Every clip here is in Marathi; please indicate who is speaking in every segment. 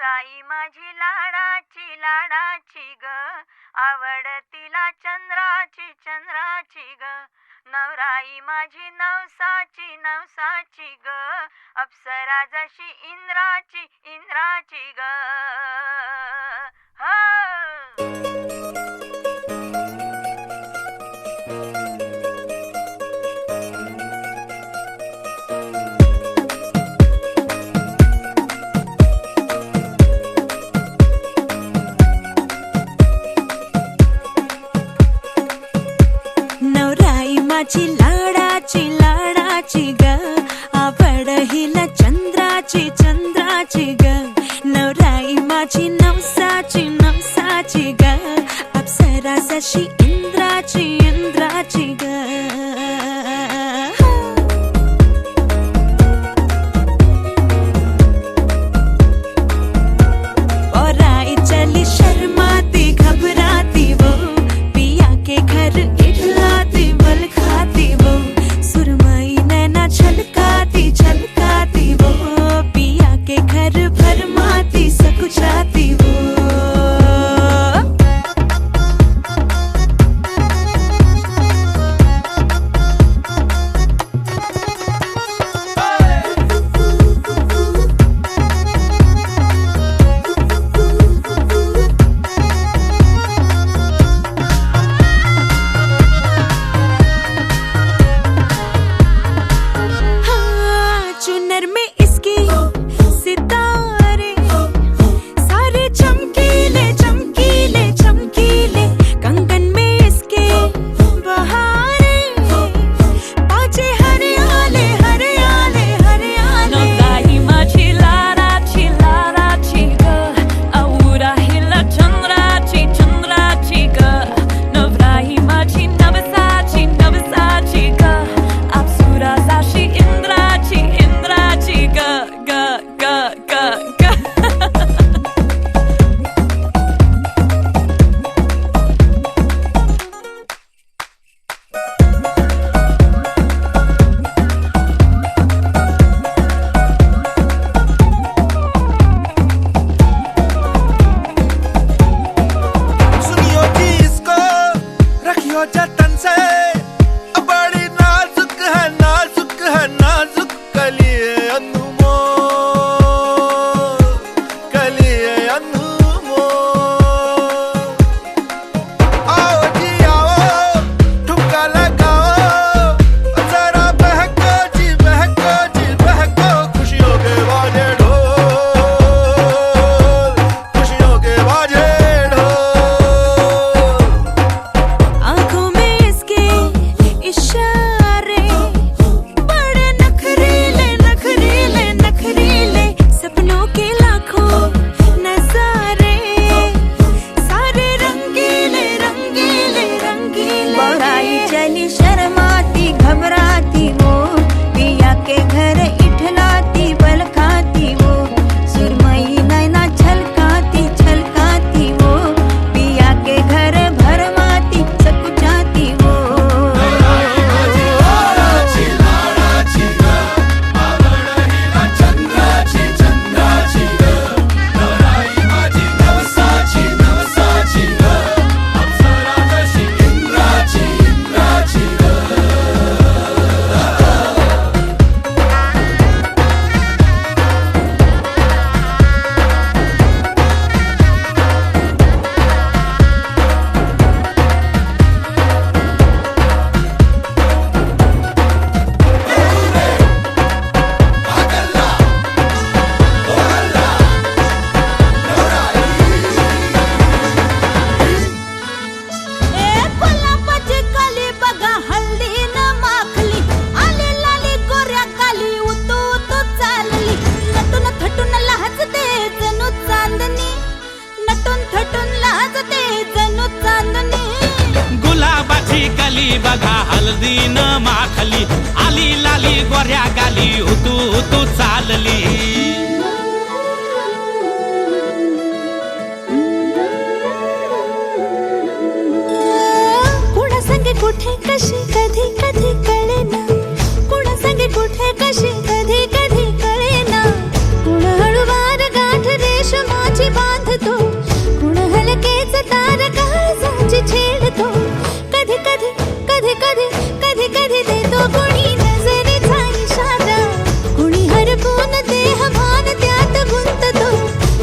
Speaker 1: नवराई माझी लाडाची लाडाची ग, आवड तिला चंद्राची चंद्राची ग. नवराई माझी नवसाची नवसाची ग, अप्सरा जशी इंद्राची इंद्राची ग.
Speaker 2: नवराई माझी लाडाची लाडाची ग, आवड हिला चंद्राची चंद्राची ग. नवराई माझी नवसाची नवसाची ग, अप्सरा जशी इंद्राची इंद्राची ग. और आई चली शर्माती घबराती वो, पिया के घर इठलाती बल खाती वो. सुरमई नैना छलकाती छलकाती वो, पिया के घर भरमाती सकुचाती वो. चुनर में इसकी सितारे सारे चमकीले चमकीले चमकीले, कंगन में इसके बहारे बाजे हरियाले हरियाले हरियाले. नवराई माझी लाडाची लाडाची ग, आवडा हिला चंद्राची चंद्राची ग. नवराई माझी नवसाची नवसाची ग, अप्सरा जशी इंद्राची इंद्राची ग ग ग ग ग.
Speaker 3: सुनियो जी इसको, रखियो जतन से, बड़ी नाजुक है नाजुक है नाजुक कलिए अनमोल, कलिए अनमोल. आओ जी आओ, ठुमका लगाओ, जरा बहको जी बहको जी बहको, खुशियों के बाजे ढोल, खुशियों के बाजे ढोल.
Speaker 2: आँखों में इसके इशारे बड़े नखरीले नखरीले नखरीले, सपनों के लाखों नजारे सारे रंगीले रंगीले रंगीले. बढ़ाई चली शर्माती घबराती वो, पिया के घर इठलाती बल खाती वो. सुरमई नैना छलकाती छलकाती वो, पिया के घर भरमाती सकुचाती वो. गुलाबाची कली बघा हल्दी न माखली, आली लाली गोऱ्या काली उतू उतू चालली. नटून थटून लाजते जणू चांदणी, नटून थटून लाजते जणू चांदणी.
Speaker 4: गुलाबाची कली बघा हल्दी न माखली, आली लाली गोऱ्या गाली उतू उतू चालली.
Speaker 2: कुणा संगे कुठे कशी कधी कधी कळेना, कुणा संगे कुठे कशी कधी कधी कळेना. कुण हळूवार गाठ रेशमा रेशमाची बांधतो, कुण हलकेच तार काळजाची छेडतो. कधी कधी कधी कधी कधी कधी देतो कुणी नजरेचा इशारा, कुणी हरपून देह भान त्यात गुंततो,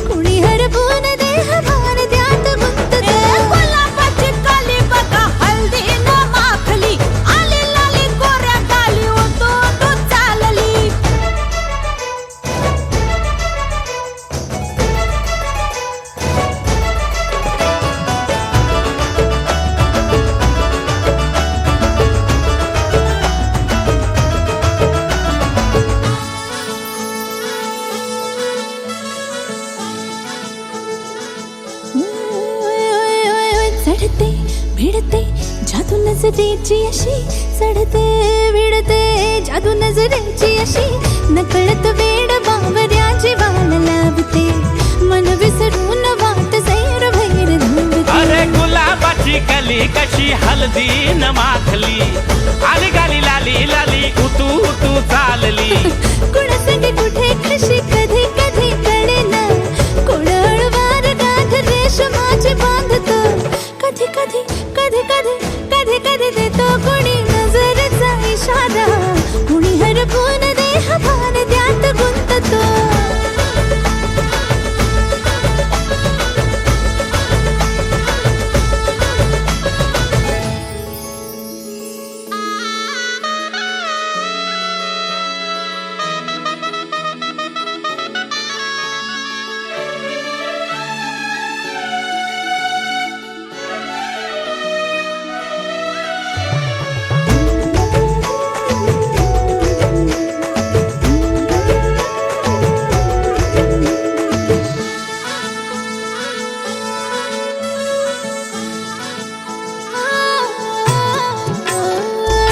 Speaker 2: कुणी हरपून देह भान त्यात गुंततो. गुलाबाची काली बघा हल्दी न माखली, आली लाली गोऱ्या गाली उतू उतू चालली. चढते भिडते जादू नजरेची अशी, चढते भिडते जादू नजरेची अशी, नकळत वेड बावऱ्या जीवाला लावते, मन विसरून वाट सैर भैर धावते.
Speaker 4: अरे गुलाबाची कली कशी हल्दी न माखली, आली गाली लाली लाली उतू उतू चालली.
Speaker 2: कुणासाठी कुठे कशी कधी कधी कळेना, कोण हळवार गाठ रेशमाची बांधतो. कधी कधी कधी कधी कधी कधी देतो कुणी नजरेचा इशारा, कुणी हरपून देह भान त्यात गुंततो.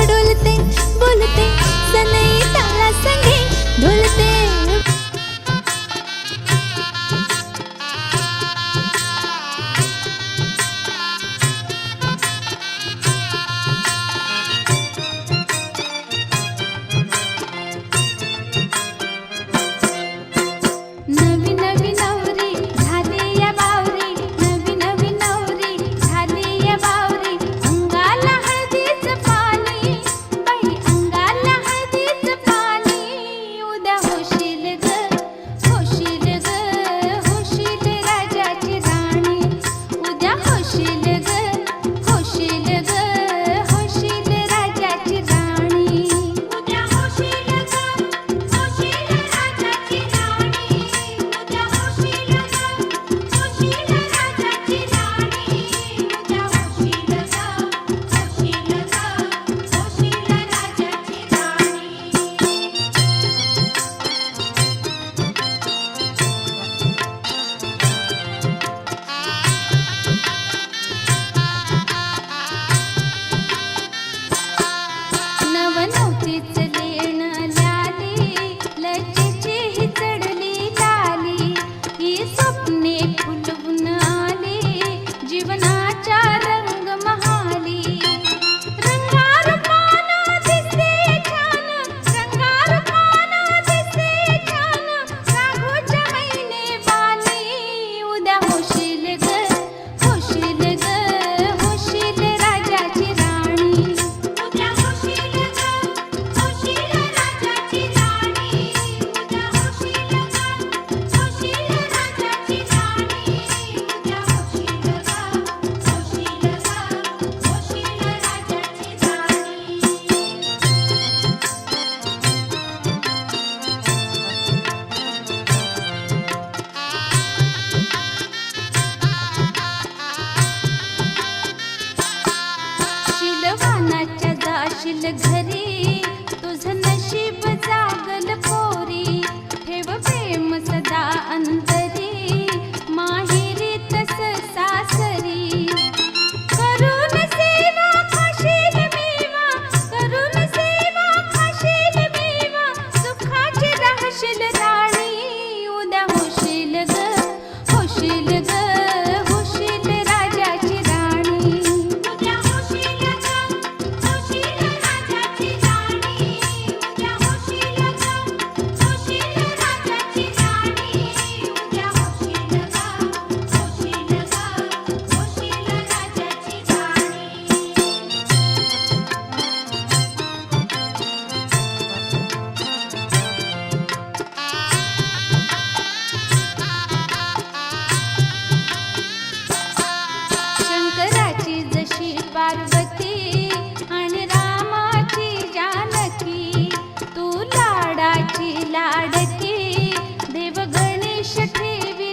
Speaker 2: डोलते बोलते सनई ताला संगे ढोलते. नवी नवी नवरी झाली या बावरी, नवी नवी नवरी झाली या बावरी. अंगाला हळदीचं पाणी, बाई अंगाला हळदीचं पाणी. उद्या होशील ग होशील ग होशील राजाची राणी, उद्या होशील ग होशील ग होशील राजाची राणी. उद्या होशील ग होशील राजाची राणी, उद्या होशील ग होशील राजाची राणी, उद्या होशील ग होशील ग होशील राजाची राणी. नवनवतीच लेण ल्याली, लज्जेची ही चढली लाली, ही स्वप्ने फुलवून आली, जीवनाच्या रंग महाली. रंगारूपानं दिसते छान, रंगारूपानं दिसते छान, राघोच्या मैने बाली. उद्या होशील ग होशील ग होशील राजाची राणी, उद्या होशील ग होशील राजाची राणी, उद्या होशील ग होशील राजाची राणी, उद्या होशील ग होशील ग होशील राजाची राणी. शिलवानाच्या जाशील घरी, तुझं नशीब जागल पोरी. ठेव प्रेम सदा अंतरी, माहेरी तस सासरी. करून सेवा खाशील मेवा, करून सेवा खाशील मेवा, सुखाची राहशील राणी. उद्या होशील ग होशील ग होशील राजाची राणी, उद्या होशील ग होशील राजाची राणी, उद्या होशील ग होशील राजाची राणी, उद्या होशील ग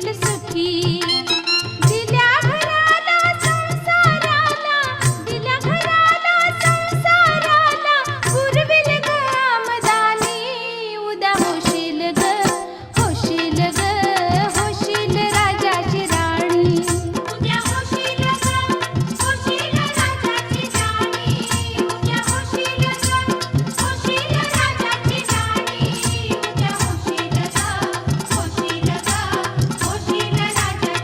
Speaker 5: होशील सुखी दिल्या घराला संसाराला दिल्या घराला संसाराला पुरविल ग आमदानी उद्या होशील ग होशील ग होशील राजाची राणी उद्या होशील ग होशील राजाची राणी उद्या होशील ग होशील राजाची राणी उद्या होशील ग होशील ग होशील राजाची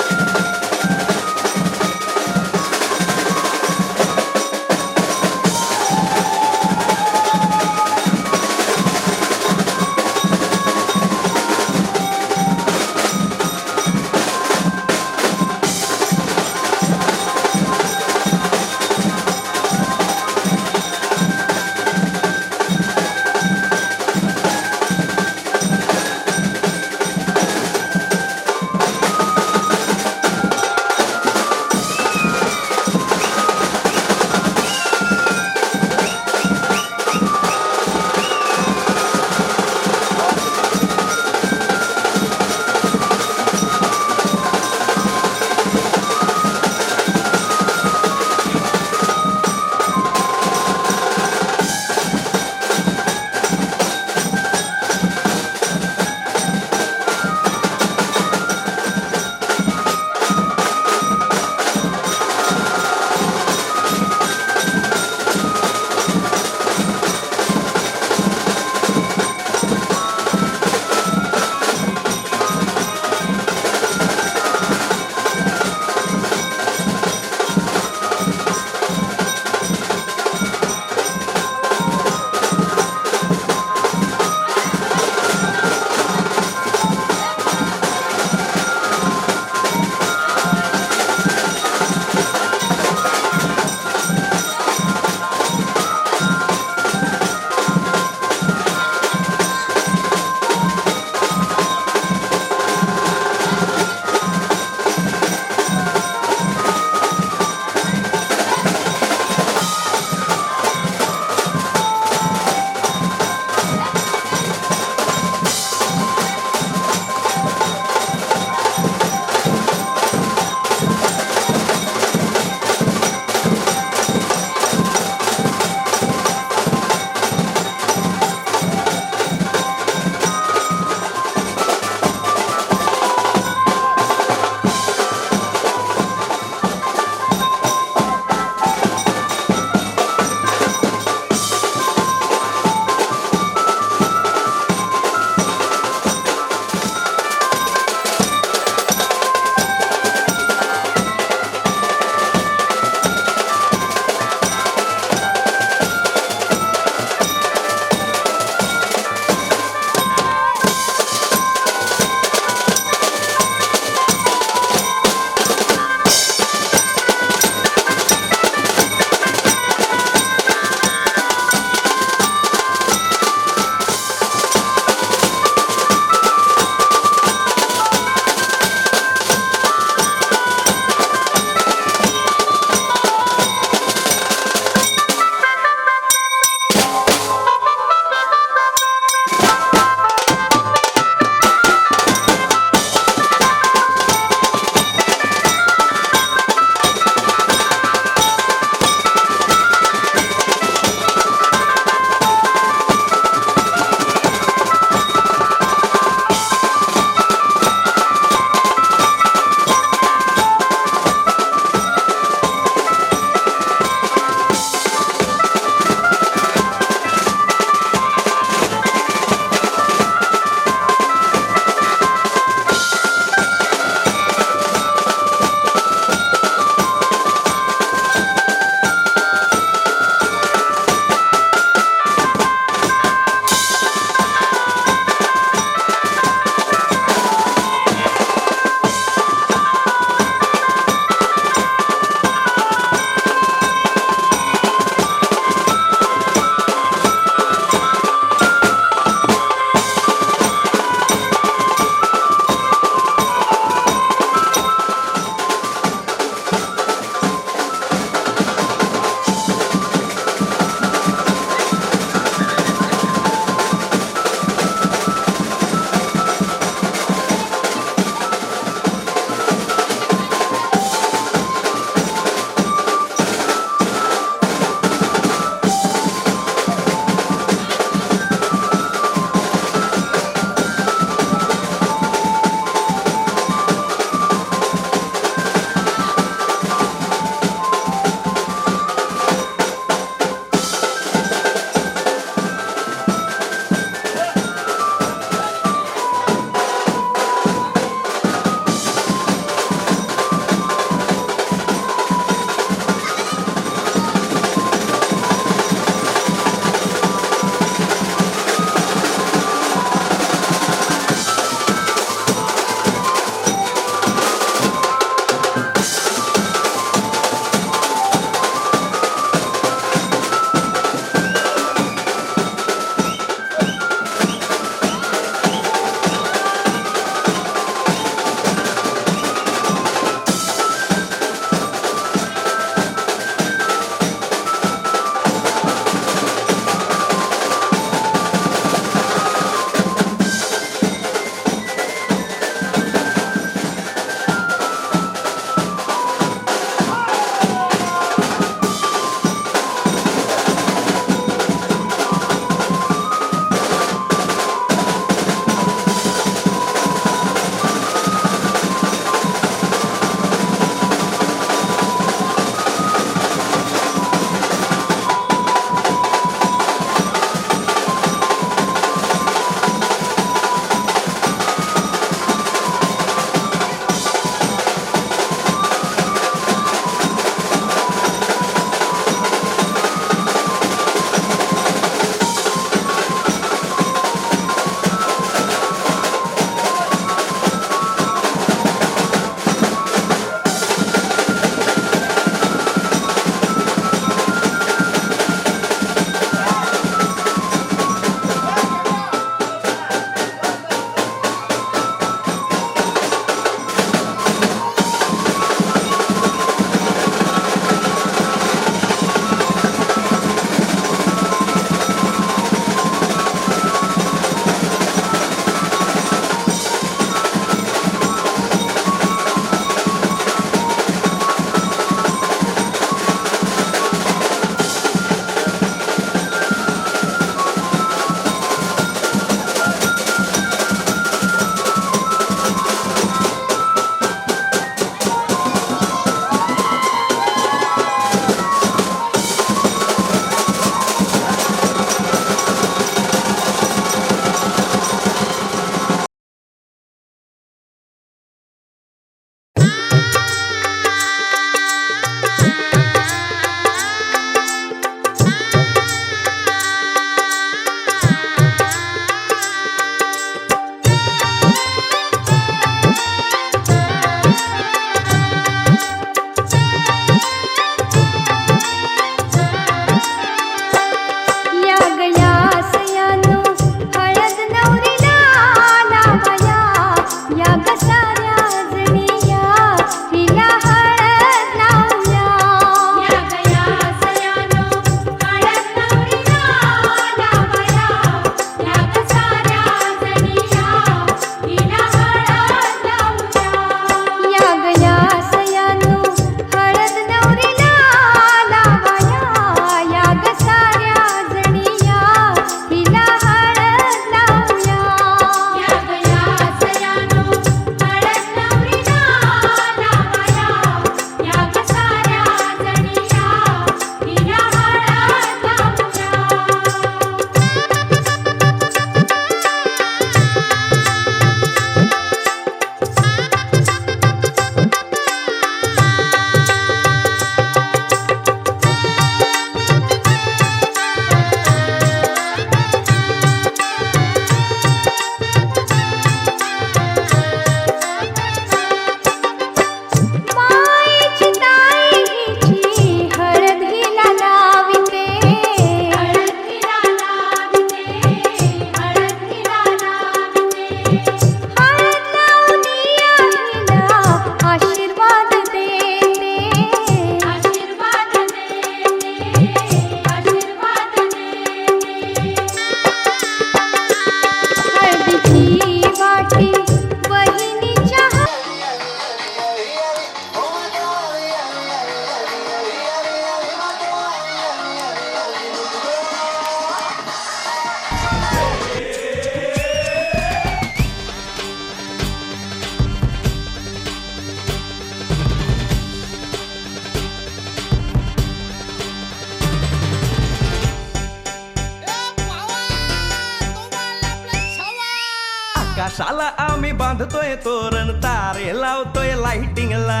Speaker 3: आकाशाला आम्ही बांधतोय तोरण तारे लावतोय लाइटिंगला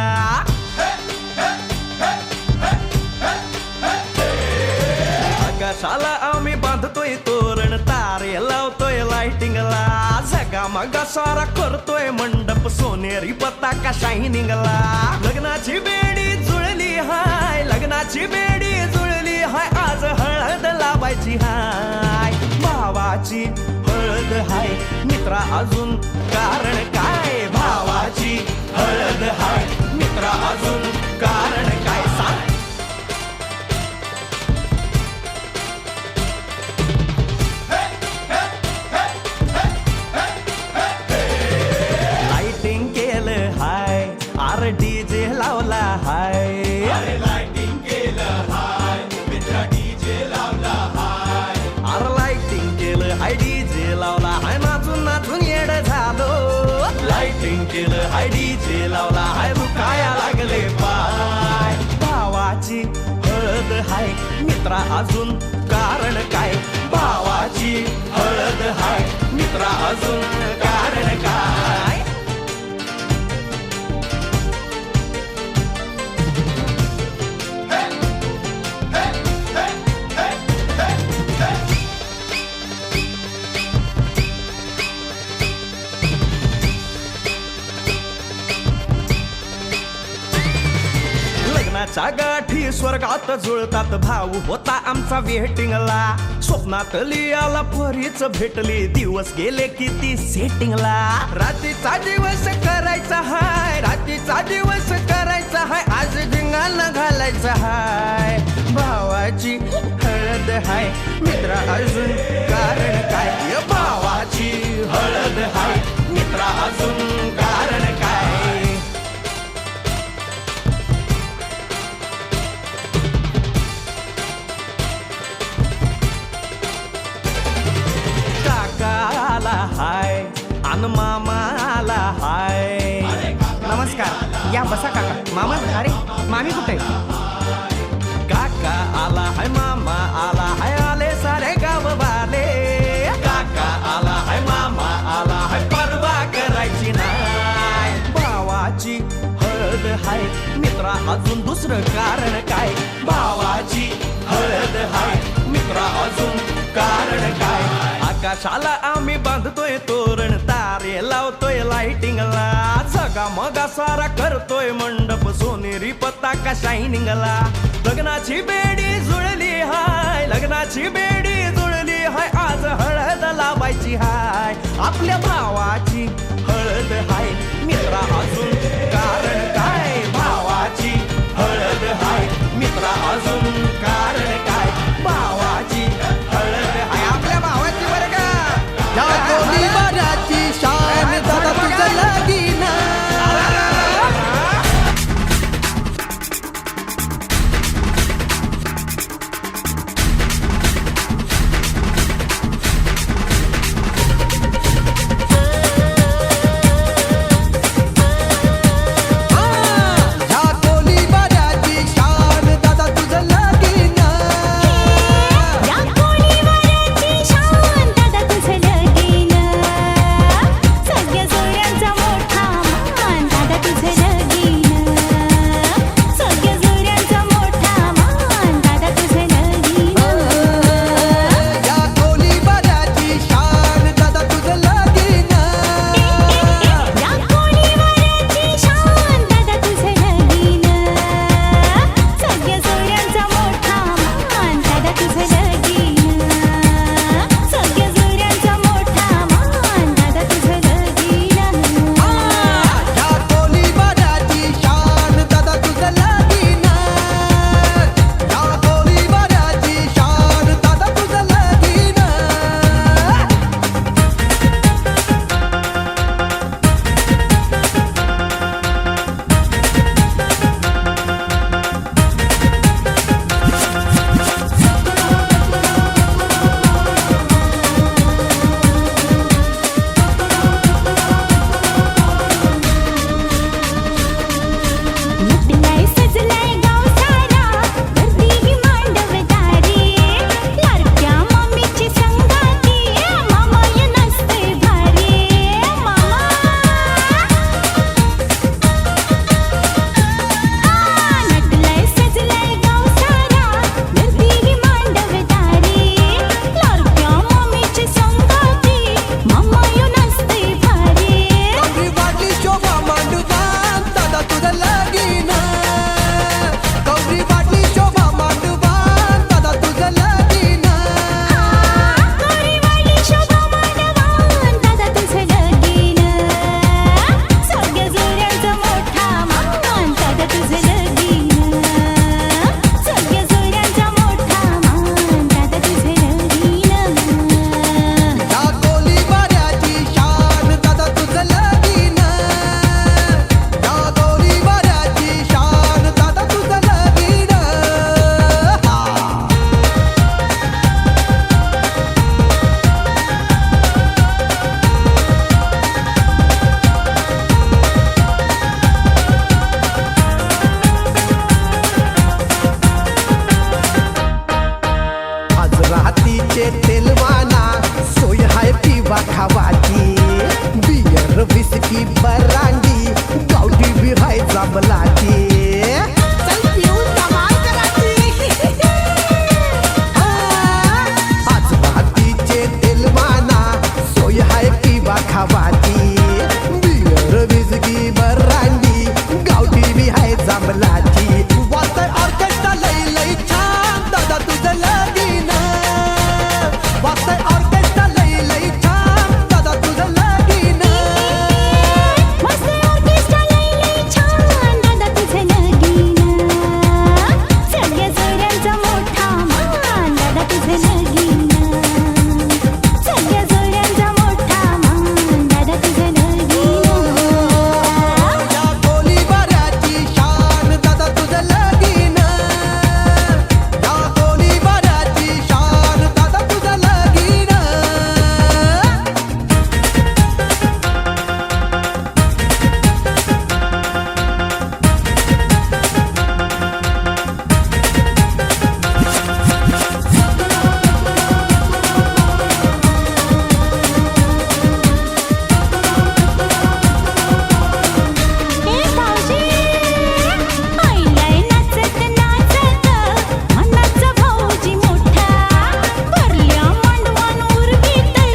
Speaker 3: आकाशाला आम्ही बांधतोय तोरण तारे लावतोय लाइटिंगला जगा मगा सारा करतोय मंडप सोनेरी पताका शायनिंगला लग्नाची बेडी जुळली हाय लग्नाची बेडी जुळली हाय आज हळद लावायची हाय भावाची हळद हाय मित्रा अजून कारण काय भावाची हळद हाय मित्रा अजून कारण काय सांग लाइटिंग केलं हाय आर डीजे लावला हाय अरे लाइटिंग केलं हाय डीजे लावला हाय नाचून नाचून येड झालो लाइटिंग केलं हाय डीजे लावला हाय दुखाया लागले पाय भावाची हळद हाय मित्रा अजून कारण काय भावाची हळद हाय मित्रा अजून कारण काय लग्नाच्या गाठी स्वर्गात जुळतात भाऊ होता आमचा वेटिंगला स्वप्नात लियाला परीच भेटली दिवस गेले किती सेटिंगला रात्रीचा दिवस करायचा हाय रात्रीचा दिवस करायचा हाय आज धिंगाणा घालायचा हाय भावाची हळद हाय मित्रा अजून कारण काय भावाची हळद हाय मित्रा अजून कारण काय काकाला हाय अन मामाला हाय
Speaker 6: नमस्कार या बसा काका मामा अरे मामी कुठे
Speaker 3: काका आला हाय मामा आला हाय आले सारे गाव वाले काका आला हाय मामा आला हाय परवा करायची नाय भावाची हळद हाय मित्रा अजून दुसरं कारण काय भावाची हळद हाय मित्रा अजून कारण काय आकाशाला आम्ही बांधतोय तोरण तारे लावतोय लाइटिंगला जगा मगा सारा करतोय मंडप सोनेरी पताका शायनिंगला लग्नाची बेडी जुळली हाय लग्नाची बेडी जुळली हाय आज हळद लावायची हाय आपल्या भावाची हळद हाय मित्रा अजून कारण काय भावाची हळद हाय मित्रा अजून कारण काय भावाची हळद हाय आपल्या भावाची बरं का
Speaker 7: या कोणी बाराची शान दादा तुझं लगीना या कोणी बाराची शान दादा तुझं विस्की बरांडी गावठी बिराय जांभलाची चल पिऊन धमाल करायची. आज भातीचे तेलवाना सोय हाय पिवा खावाची बियर विस्की बरांडी गावठी बिहाय जांभलाची. वाजतंय ऑर्केस्ट्रा लई लई छान दादा तुझं लगीन. वाजतंय ऑर्केस्ट्रा लई लई छान दादा तुझं लगीन.
Speaker 5: मस्त ऑर्केस्ट्रा लई लई छान दादा तुझं लगीन. सगळ्या जोड्यांचा मोठा मान दादा तुझं लगीन. सगळ्या जोड्यांचा मोठा मान दादा तुझं लगीन.
Speaker 7: या गोळीबाराची शान दादा तुझं लगीन. या गोळीबाराची शान दादा तुझं लगीन.
Speaker 5: हे भाऊजी आईलाय नाचत नाचत मनाचा भाऊजी मोठा. भरल्या मांडवान उरवीतय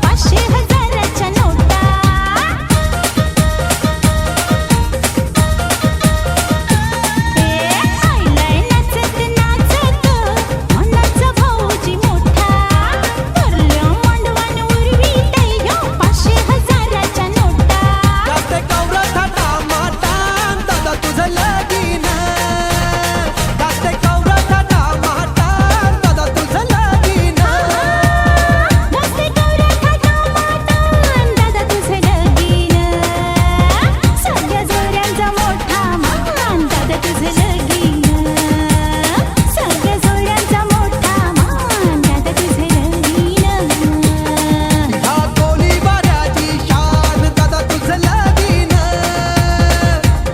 Speaker 5: 500,000च्या नोटा. आईलाय नाचत नाचत मनाचा भाऊजी मोठा. भरल्या मांडवान उरवीतय 500,000च्या नोटा.
Speaker 7: जास्त कवरा थाटा माटान दादा तुझं लगीन. जास्त कवरा थाटा माटान दादा तुझं लगीन.
Speaker 5: मस्ते गौऱ्या थाटा माटान दादा तुझं लगीन. सगळ्या जोड्यांचा मोठा मान दादा तुझं लगीन. सगळ्या जोड्यांचा मोठा मान दादा तुझं लगीन.
Speaker 7: या गोळीबाराची शान दादा तुझं लगीन.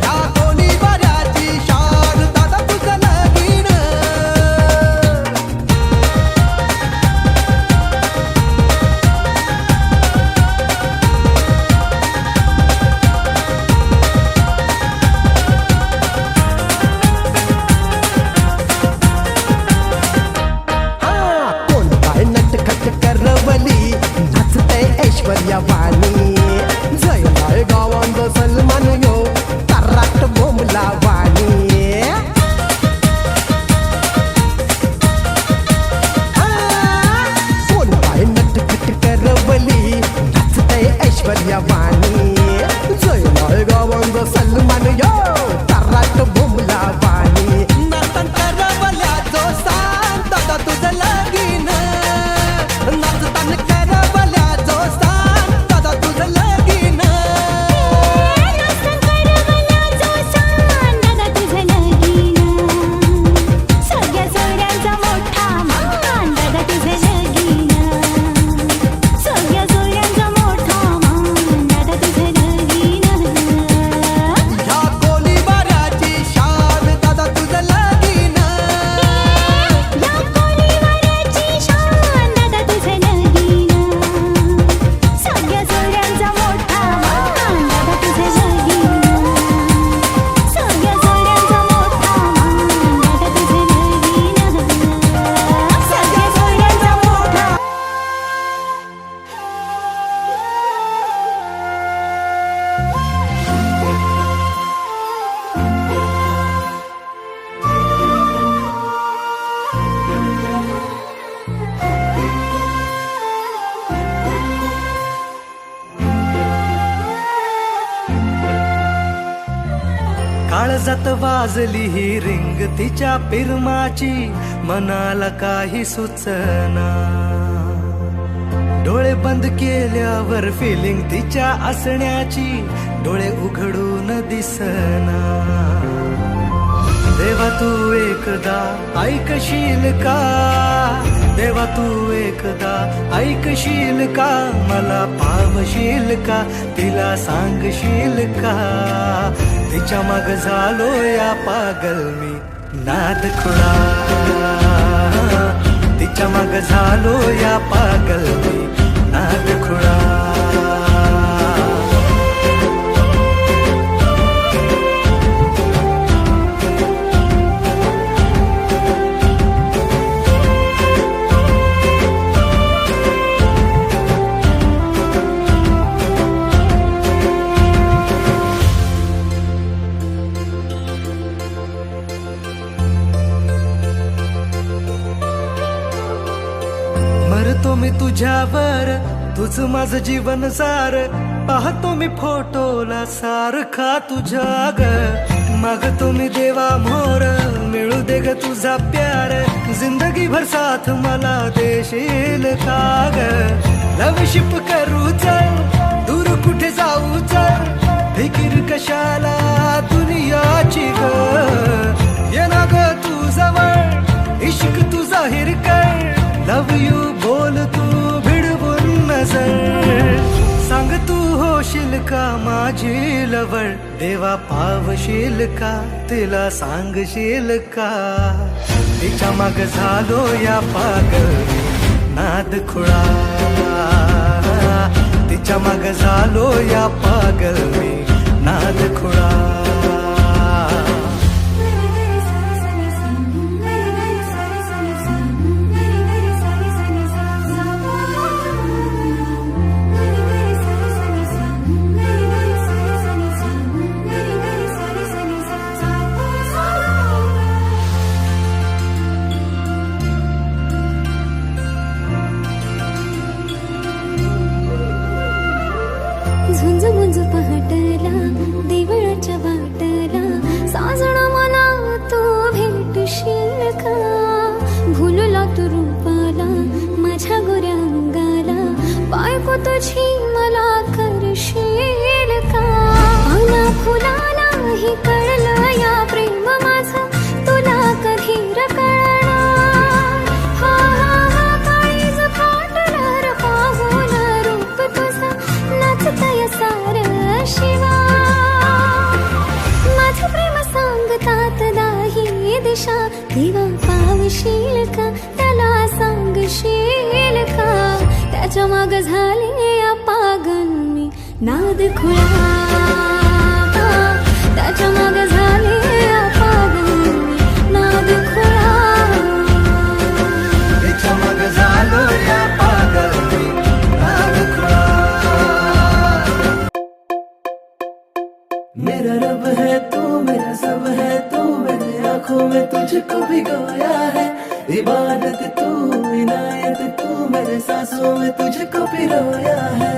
Speaker 7: या गोळीबाराची शान दादा तुझं लगीन. कोण काय नटखट करवली नाचते ऐश्वर्या वाणी. जयलाय गावांत सलमान यो तराट बोमला वाणी. कोण काय नटखट करवली नाचते ऐश्वर्या वाणी. जयलाय गावांत सलमान यो तराट बोमला वाणी. नाचन करवल्याचो सांग दादा तुझं लगीन. नाचताना करवल्याचो सांग दादा तुझं लगीन.
Speaker 5: नाचन करवल्याचो सांग दादा तुझं लगीन. सगळ्या जोड्यांचा मोठा मान दादा तुझं लगीन. सगळ्या जोड्यांचा मोठा मान दादा तुझं लगीन.
Speaker 7: या गोळीबाराची शान दादा तुझं लगीन.
Speaker 5: या गोळीबाराची शान दादा तुझं लगीन. सगळ्या जोड्यांचा मोठा मान दादा तुझं लगीन. सगळ्या जोड्यांचा मोठा मान दादा तुझं लगीन. सगळ्या जोड्यांचा मोठा
Speaker 3: काळजात वाजली ही रिंग तिच्या पिरमाची मनाला काही सुचना. डोळे बंद केल्यावर फिलिंग तिच्या असण्याची डोळे उघडून दिसना. देवा तू एकदा ऐकशील का. देवा तू एकदा ऐकशील का. मला पावशील का. तिला सांगशील का. तिच्या माग झालो या पागल मी नाद खुळा. तिच्या माग झालो या पागल मी नाद खुळा. तुझ्यावर तुझ माझं जीवन सार पाहतो मी फोटोला सारखा तुझ्या ग मागतो मी देवा मोर मिळू दे ग तुझा प्यार जिंदगी भर साथ मला देशील का ग लवशिप करू चल दूर कुठे जाऊ चल फिकीर कशाला दुनियाची ग ये ना ग तू जवळ इश्क तू जाहीर कर लव यू बोल तू भिडवून नजर सांग तू होशील का माझी लवळ देवा पावशील का तिला सांगशील का तिच्या माग झालो या पागल नाद खुळा तिच्या माग झालो या पागल मी नाद खुळा
Speaker 5: झुंज मुंज पहाटला देवळाच्या वाटला साजणा मला तू भेटशील का भुलला तू रूपाला माझ्या गोऱ्या अंगाला बायको तुझी मला करशील का पाना फुलाला ही कळलं या प्रेम माझं तुला कधी कळणार हा हा हा काळीज फाटलं र पाहून रूप तुझं नाचतय सार शिवा माझं प्रेम सांगतात दाही दिशा देवा पावशील का त्याला सांगशील का त्याच्या माग झाले पागल मी नाद खुळा त्याच्या माग झाले पागल मी नाद खुळा
Speaker 3: तिच्या माग झालो या पागल मी नाद खुळा मेरा रब है तू मेरा सब है तू मेरी आंखों में तुझको भिगोया है इबादत तू इनायत तू मेरे सांसों में तुझको पिरोया है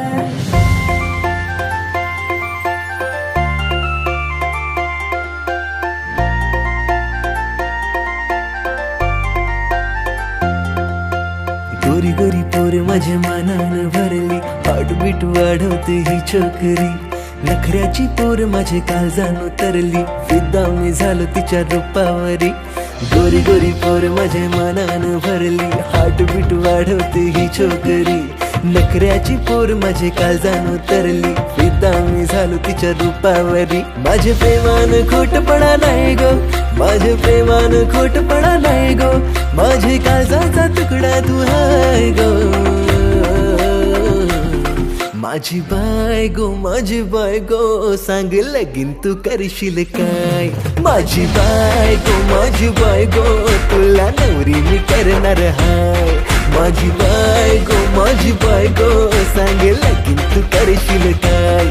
Speaker 3: गोरी गोरी पोर माझ्या मनानं भरली हार्टबीट वाढवते ही छोकरी नखऱ्याची पोर माझे काळजान उतरली फिदा मी झालो तिच्या रूपावरी गोरी गोरी पोर माझ्या मनानं भरली हार्टबीट वाढवते ही छोकरी नखऱ्याची पोर माझे काळजान उतरली फिदा मी झालो तिच्या रूपावरी माझे प्रेमान खोटपणा नाही गो माझे प्रेमान खोटपणा नाही गो माझे काळजाचा तुकडा तू हाय गो माझी बायगो सांग लगीन तू करशील काय माझी बायगो तुला नवरी मी करणार हाय माझी बायगो सांग लगीन तू करशील काय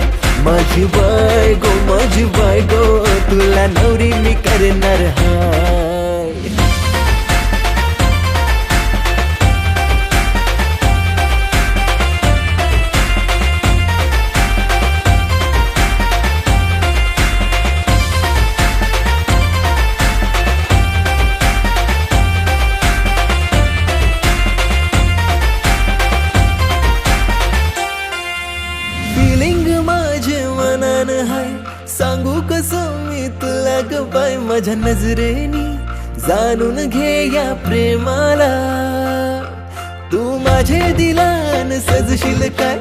Speaker 3: माझी बायगो तुला नवरी मी करणार हाय सांगू कसं मी तुला ग बाय माझ्या नजरेनी जाणून घे या प्रेमाला तू माझे दिलान सजशील काय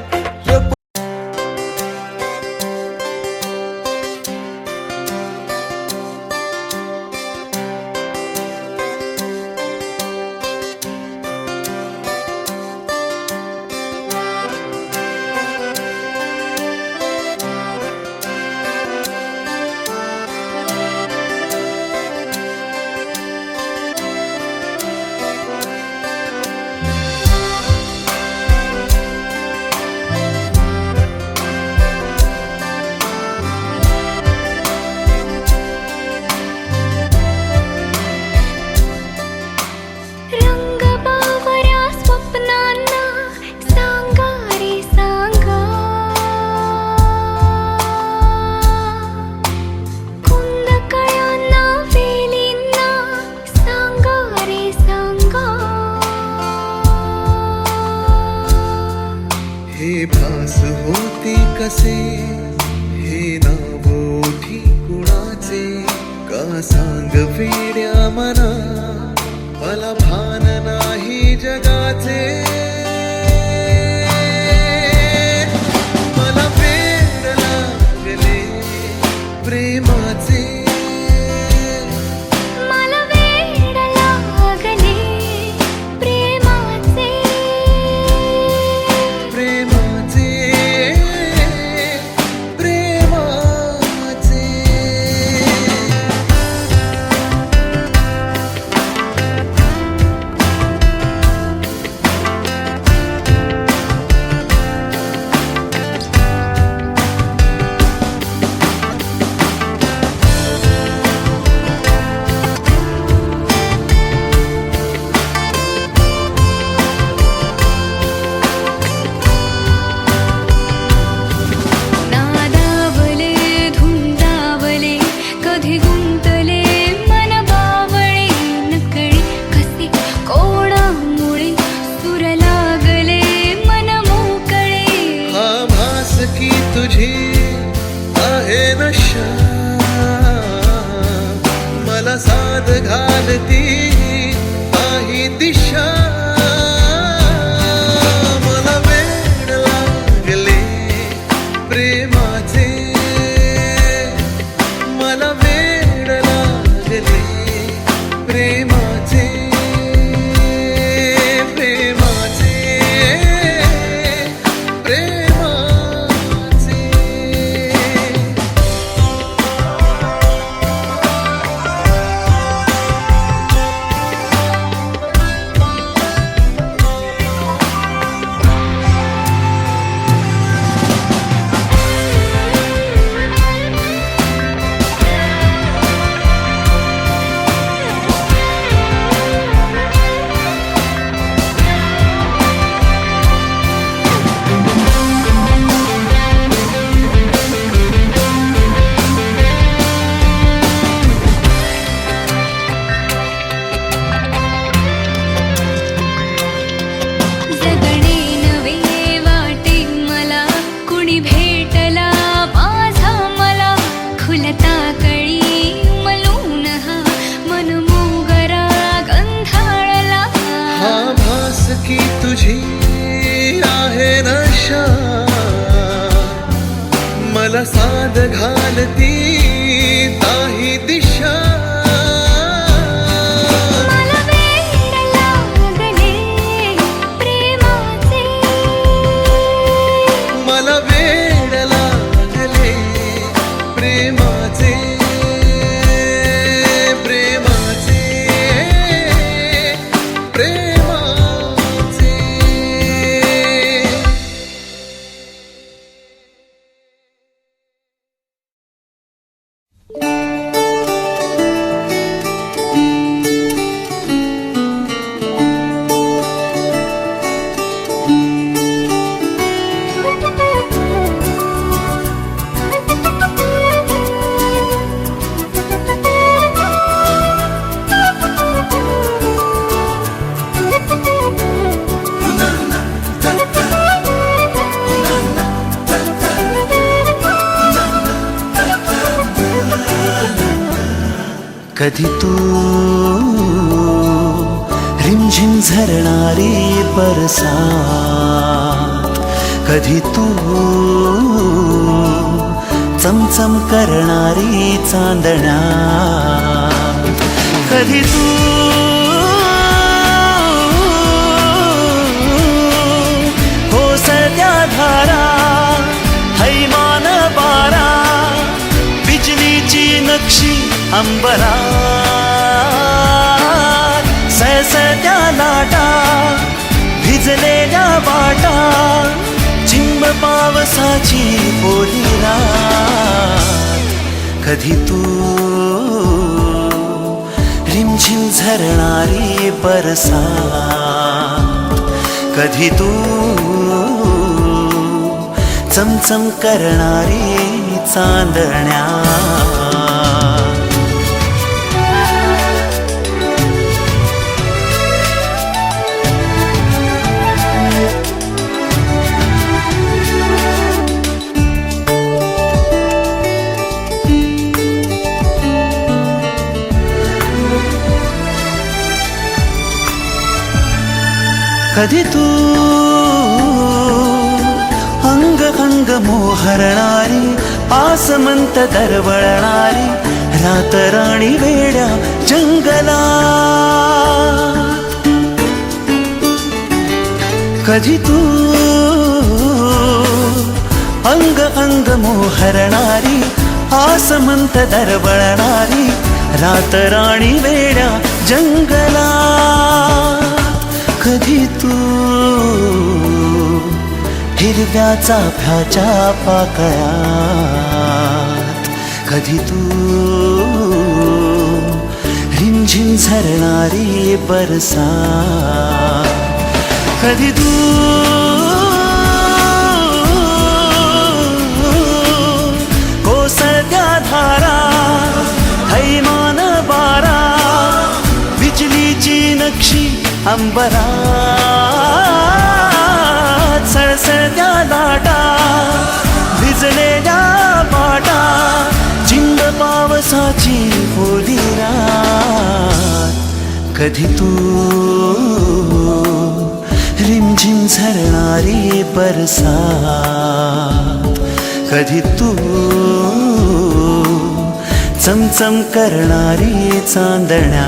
Speaker 8: वेड्या मना मला भान नाही जगाचे मला वेड लागले प्रेमाचे
Speaker 5: मला वेड लागले प्रेमाचे
Speaker 8: प्रेमाचे प्रेमाचे
Speaker 5: नादावले धुंदावले कधी गुंतले मन बावळे नकळी कसे कोणामुळे सूर लागले मन मोकळे
Speaker 8: हा भास की तुझी आहे नशा मला साध घालती काही दिशा मला वेड लागले प्रेमाचे मला वेड लागले प्रेमाचे प्रेमाचे प्रेमाचे
Speaker 5: जगणे नवे वाटे मला कुणी भेटला माझा मला खुलता कळी मलून हा मन मोगरा गंधाळला
Speaker 8: हा भास की तुझी आहे नशा मला साध घालती काही दिशा
Speaker 5: मला वेड लागले प्रेमाचे
Speaker 8: मला वेड लागले प्रेमाचे प्रेमाचे प्रेमाचे
Speaker 3: कधी तू रिमझिम झरणारी बरसात कधी तू चमचम करणारी चांदण्या कधी तू कोसळत्या धारा हैमान बारा बिजलीची नक्षी अंबरात सळसळत्या लाटा भिजलेल्या वाटा चिंब पावसाची ओली रात कधी तू रिमझिम झरणारी बरसात कधी तू चमचम करणारी चांदण्या
Speaker 9: कधी तू अंग अंग मोहरणारी आसमंत दरवळणारी रात राणी वेड्या जंगलात कधी तू अंग अंग मोहरणारी आसमंत दरवळणारी रात राणी वेड्या जंगलात कधी तू हिरव्या चाफ्याच्या पाकळ्यात कधी तू रिमझिम झरणारी बरसात कधी तू कोसळत्या धारा थैमान बारा बिजलीची नक्षी अंबरात सळसळत्या लाटा भिजलेल्या पाटा चिंब पावसाची ओली रात कधी तू रिमझिम झरणारी बरसात कधी तू चमचम करणारी चांदण्या